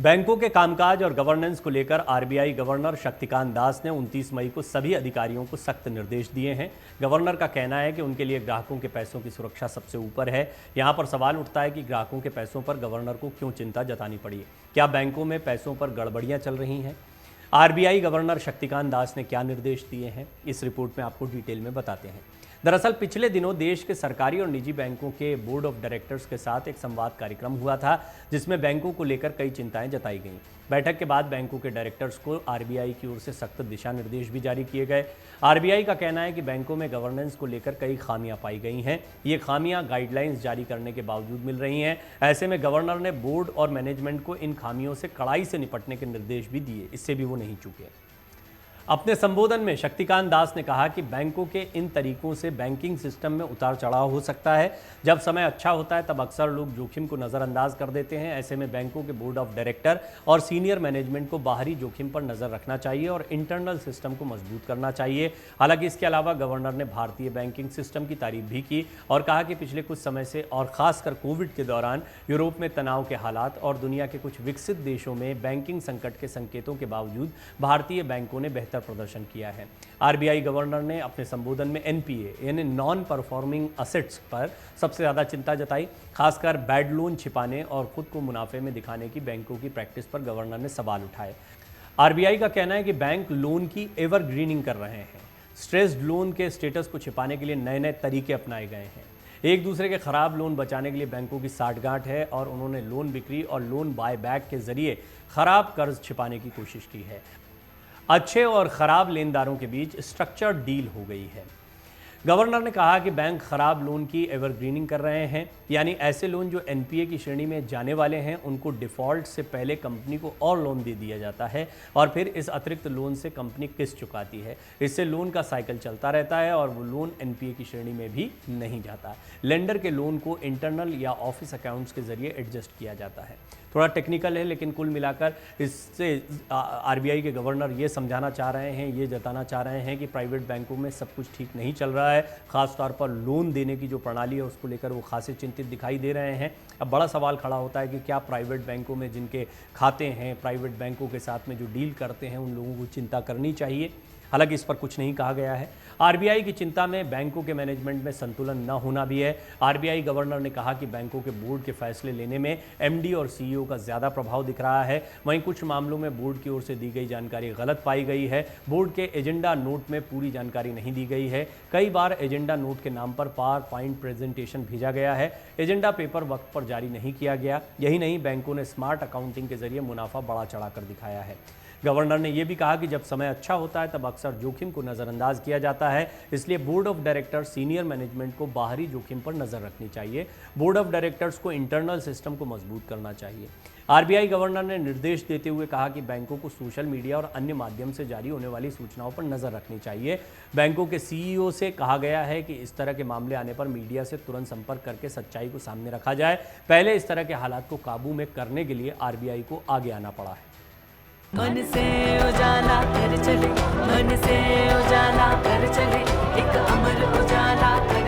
बैंकों के कामकाज और गवर्नेंस को लेकर आरबीआई गवर्नर शक्तिकांत दास ने 29 मई को सभी अधिकारियों को सख्त निर्देश दिए हैं। गवर्नर का कहना है कि उनके लिए ग्राहकों के पैसों की सुरक्षा सबसे ऊपर है। यहां पर सवाल उठता है कि ग्राहकों के पैसों पर गवर्नर को क्यों चिंता जतानी पड़ी। क्या बैंकों में पैसों पर गड़बड़ियां चल रही हैं? आरबीआई गवर्नर शक्तिकांत दास ने क्या निर्देश दिए हैं, इस रिपोर्ट में आपको डिटेल में बताते हैं। दरअसल पिछले दिनों देश के सरकारी और निजी बैंकों के बोर्ड ऑफ डायरेक्टर्स के साथ एक संवाद कार्यक्रम हुआ था, जिसमें बैंकों को लेकर कई चिंताएं जताई गईं। बैठक के बाद बैंकों के डायरेक्टर्स को आरबीआई की ओर से सख्त दिशा निर्देश भी जारी किए गए। आरबीआई का कहना है कि बैंकों में गवर्नेंस को लेकर कई खामियां पाई गई हैं। ये खामियां गाइडलाइंस जारी करने के बावजूद मिल रही हैं। ऐसे में गवर्नर ने बोर्ड और मैनेजमेंट को इन खामियों से कड़ाई से निपटने के निर्देश भी दिए, इससे भी वो नहीं चूके। अपने संबोधन में शक्तिकांत दास ने कहा कि बैंकों के इन तरीकों से बैंकिंग सिस्टम में उतार चढ़ाव हो सकता है। जब समय अच्छा होता है तब अक्सर लोग जोखिम को नज़रअंदाज कर देते हैं। ऐसे में बैंकों के बोर्ड ऑफ डायरेक्टर और सीनियर मैनेजमेंट को बाहरी जोखिम पर नज़र रखना चाहिए और इंटरनल सिस्टम को मजबूत करना चाहिए। हालांकि इसके अलावा गवर्नर ने भारतीय बैंकिंग सिस्टम की तारीफ भी की और कहा कि पिछले कुछ समय से और खासकर कोविड के दौरान यूरोप में तनाव के हालात और दुनिया के कुछ विकसित देशों में बैंकिंग संकट के संकेतों के बावजूद भारतीय बैंकों ने बेहतर प्रदर्शन किया है। आरबीआई गवर्नर ने अपने संबोधन में एनपीए यानी नॉन परफॉर्मिंग असेट्स पर सबसे ज्यादा चिंता जताई। खासकर बैड लोन छिपाने और खुद को मुनाफे में दिखाने की बैंकों की प्रैक्टिस पर गवर्नर ने सवाल उठाए। आरबीआई का कहना है कि बैंक लोन की एवरग्रीनिंग कर रहे हैं। स्ट्रेस्ड लोन के स्टेटस को छिपाने के लिए नए नए तरीके अपनाए गए हैं। एक दूसरे के खराब लोन बचाने के लिए बैंकों की साठगांठ है और उन्होंने लोन बिक्री और लोन बाय बैक के जरिए खराब कर्ज छिपाने की कोशिश की है। अच्छे और खराब लेनदारों के बीच स्ट्रक्चर्ड डील हो गई है। गवर्नर ने कहा कि बैंक खराब लोन की एवरग्रीनिंग कर रहे हैं, यानी ऐसे लोन जो एनपीए की श्रेणी में जाने वाले हैं उनको डिफ़ॉल्ट से पहले कंपनी को और लोन दे दिया जाता है और फिर इस अतिरिक्त लोन से कंपनी किस्त चुकाती है। इससे लोन का साइकिल चलता रहता है और वो लोन एनपीए की श्रेणी में भी नहीं जाता। लेंडर के लोन को इंटरनल या ऑफिस अकाउंट्स के जरिए एडजस्ट किया जाता है। थोड़ा टेक्निकल है, लेकिन कुल मिलाकर इससे आरबीआई के गवर्नर ये समझाना चाह रहे हैं, ये जताना चाह रहे हैं कि प्राइवेट बैंकों में सब कुछ ठीक नहीं चल रहा है। खास तौर पर लोन देने की जो प्रणाली है उसको लेकर वो खासे चिंतित दिखाई दे रहे हैं। अब बड़ा सवाल खड़ा होता है कि क्या प्राइवेट बैंकों में जिनके खाते हैं, प्राइवेट बैंकों के साथ में जो डील करते हैं, उन लोगों को चिंता करनी चाहिए। हालांकि इस पर कुछ नहीं कहा गया है। आरबीआई की चिंता में बैंकों के मैनेजमेंट में संतुलन न होना भी है। आरबीआई गवर्नर ने कहा कि बैंकों के बोर्ड के फैसले लेने में एमडी और सीईओ का ज़्यादा प्रभाव दिख रहा है। वहीं कुछ मामलों में बोर्ड की ओर से दी गई जानकारी गलत पाई गई है। बोर्ड के एजेंडा नोट में पूरी जानकारी नहीं दी गई है। कई बार एजेंडा नोट के नाम पर पावर पॉइंट प्रेजेंटेशन भेजा गया है। एजेंडा पेपर वक्त पर जारी नहीं किया गया। यही नहीं, बैंकों ने स्मार्ट अकाउंटिंग के जरिए मुनाफा बढ़ा चढ़ाकर दिखाया है। गवर्नर ने यह भी कहा कि जब समय अच्छा होता है तब अक्सर जोखिम को नज़रअंदाज किया जाता है। इसलिए board of director senior management को बाहरी जोखिम पर नज़र रखनी चाहिए। बोर्ड ऑफ डायरेक्टर्स को इंटरनल सिस्टम को मजबूत करना चाहिए। आरबीआई गवर्नर ने निर्देश देते हुए कहा कि बैंकों को सोशल मीडिया और अन्य माध्यम से जारी होने वाली सूचनाओं पर नज़र रखनी चाहिए। बैंकों के सीईओ से कहा गया है कि इस तरह के मामले आने पर मीडिया से तुरंत संपर्क करके सच्चाई को सामने रखा जाए। पहले इस तरह के हालात को काबू में करने के लिए आरबीआई को आगे आना पड़ा है। मन से उजाला कर चले, मन से उजाला कर चले, एक अमर उजाला कर